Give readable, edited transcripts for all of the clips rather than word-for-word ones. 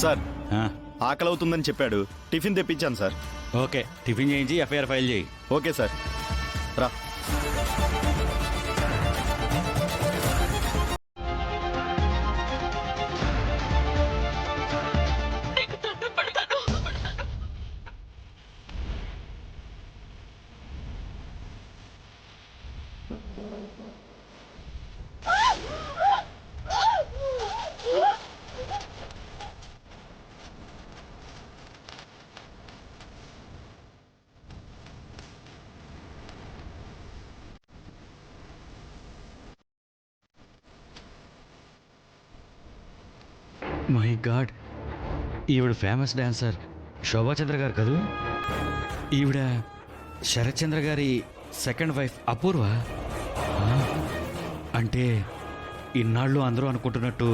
Sir ఆకలి అవుతుందని చెప్పాడు, టిఫిన్ తెప్పించాను సార్. ఓకే, టిఫిన్ చేయించి ఎఫ్ఐఆర్ ఫైల్ చేయి. ఓకే సార్, రా. మై గాడ్, ఈవిడ ఫేమస్ డాన్సర్ శోభాచంద్ర గారు కదూ? ఈవిడ శరత్ చంద్ర గారి సెకండ్ వైఫ్ అపూర్వ. అంటే ఇన్నాళ్ళు అందరూ అనుకుంటున్నట్టు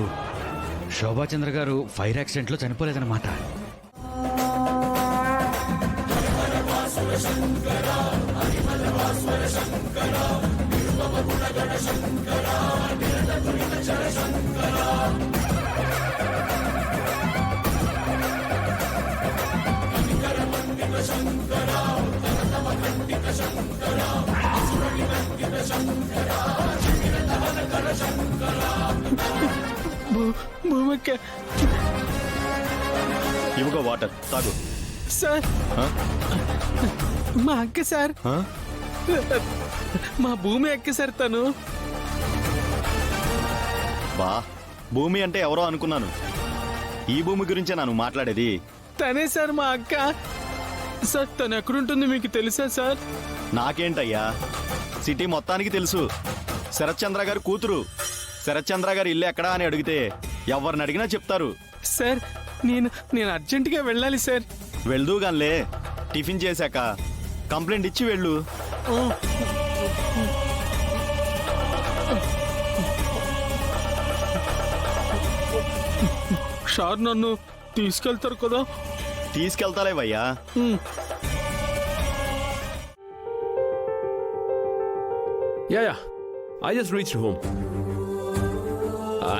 శోభాచంద్ర గారు ఫైర్ యాక్సిడెంట్లో చనిపోలేదన్నమాట. ఇవ్వగో వాటర్ తాగు. సార్, మా అక్క సార్, మా భూమి అక్క సార్. తను బా, భూమి అంటే ఎవరో అనుకున్నాను. ఈ భూమి గురించే నన్ను మాట్లాడేది. తనే సార్ మా అక్క. సార్, తను ఎక్కడుంటుంది మీకు తెలుసా సార్? నాకేంటయ్యా, సిటీ మొత్తానికి తెలుసు. శరత్ చంద్ర గారి కూతురు. శరత్ చంద్ర గారి ఇల్లు ఎక్కడా అని అడిగితే ఎవరిని అడిగినా చెప్తారు. సార్, నేను అర్జెంటుగా వెళ్ళాలి సార్. వెళ్దూగాన్లే, టిఫిన్ చేశాక కంప్లైంట్ ఇచ్చి వెళ్ళు. సార్, నన్ను తీసుకెళ్తారు కదా? తీసుకెళ్తాలేవయ్యా. Yeah I just reach home.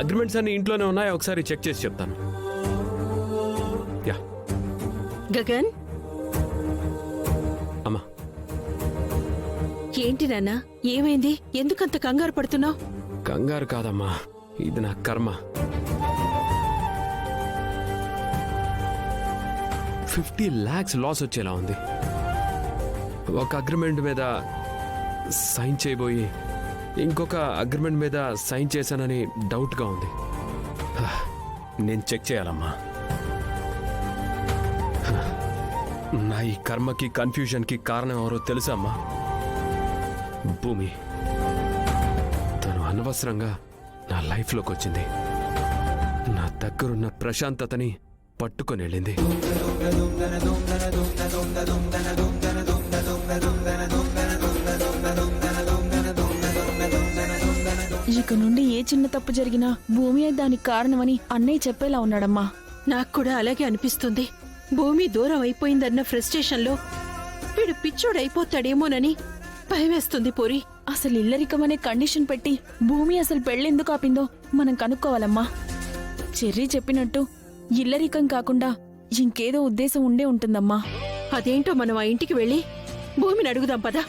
Agreements అన్ని ఇంట్లోనే ఉన్నాయి, ఒకసారి చెక్ చేసి చెప్తాను. యా గగన్, అమ్మా. ఏంటి నాన్న, ఏమైంది? ఎందుకంత కంగారు పడుతున్నావు? కంగారు కాదమ్మా, ఇది నా కర్మ. 50 lakhs లాస్ వచ్చేలా ఉంది. ఒక అగ్రిమెంట్ మీద సైన్ చేయబోయి ఇంకొక అగ్రిమెంట్ మీద సైన్ చేశానని డౌట్గా ఉంది. నేను చెక్ చేయాలమ్మా. నా ఈ కర్మకి కన్ఫ్యూజన్కి కారణం ఎవరో తెలుసా అమ్మా? భూమి. తను అనవసరంగా నా లైఫ్లోకి వచ్చింది. నా దగ్గరున్న ప్రశాంతతని పట్టుకొని వెళ్ళింది. ఇక నుండి ఏ చిన్న తప్పు జరిగినా భూమి దానికి కారణమని అన్నయ్య చెప్పేలా ఉన్నాడమ్మా. నాకు కూడా అలాగే అనిపిస్తుంది. భూమి దూరం అయిపోయిందన్న ఫ్రస్ట్రేషన్లో వీడు పిచ్చోడైపోతాడేమోనని భయమేస్తుంది పూరి. అసలు ఇల్లరికం అనే కండిషన్ పెట్టి భూమి అసలు పెళ్ళెందుకు ఆపిందో మనం కనుక్కోవాలమ్మా. చెర్రీ చెప్పినట్టు ఇల్లరికం కాకుండా ఇంకేదో ఉద్దేశం ఉండే ఉంటుందమ్మా. అదేంటో మనం ఆ ఇంటికి వెళ్ళి భూమిని అడుగుదాం పదా.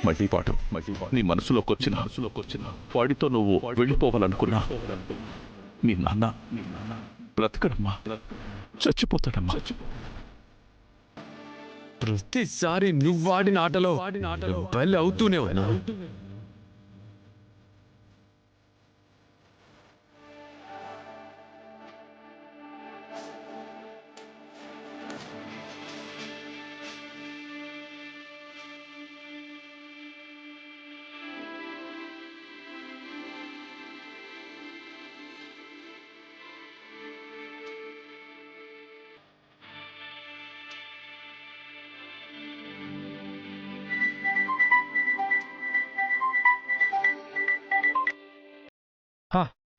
మళ్ళీపాటు నీ మనసులోకి వచ్చిన వాడితో నువ్వు వెళ్ళిపోవాలనుకున్నా మీ నాన్న బ్రతకడమ్మా, చచ్చిపోతాడమ్మా. ప్రతిసారి నువ్వు వాడిన ఆటలో బలి అవుతూనే ఉన్నా.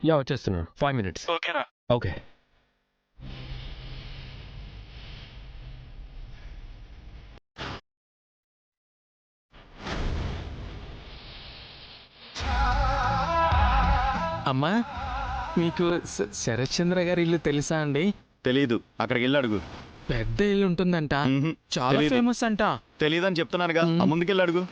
యా, వచ్చేస్తున్నాను. 5 minutes. ఓకేరా? ఓకే. అమ్మా మీకు శరత్చంద్ర గారి ఇల్లు తెలుసా అండి? తెలీదు, అక్కడికి వెళ్ళి అడుగు. పెద్ద ఇల్లు ఉంటుందంట, మ్హూ. చాలా తెలీదు. ఫేమస్ అంట. తెలీదని చెప్తున్నానుగా, ఆ ముందుకెళ్ళి అడుగు.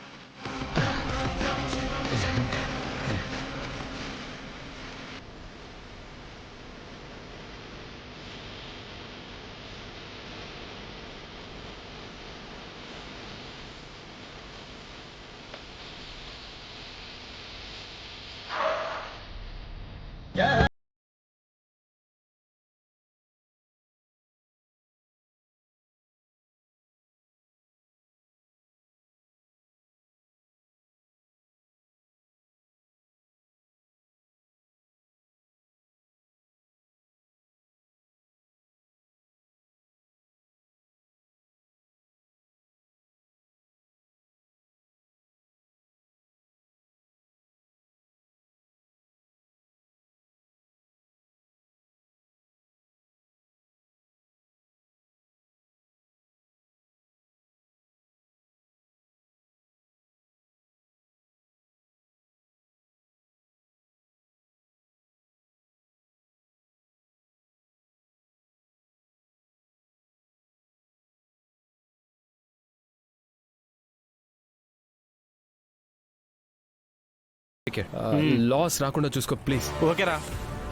లాస్ రాకుండా చూసుకో ప్లీజ్. ఓకేరా,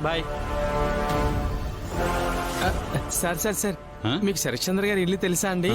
బాయ్. సార్ ఆ? మీకు శరత్చంద్ర గారి ఇల్లు తెలుసా అండి?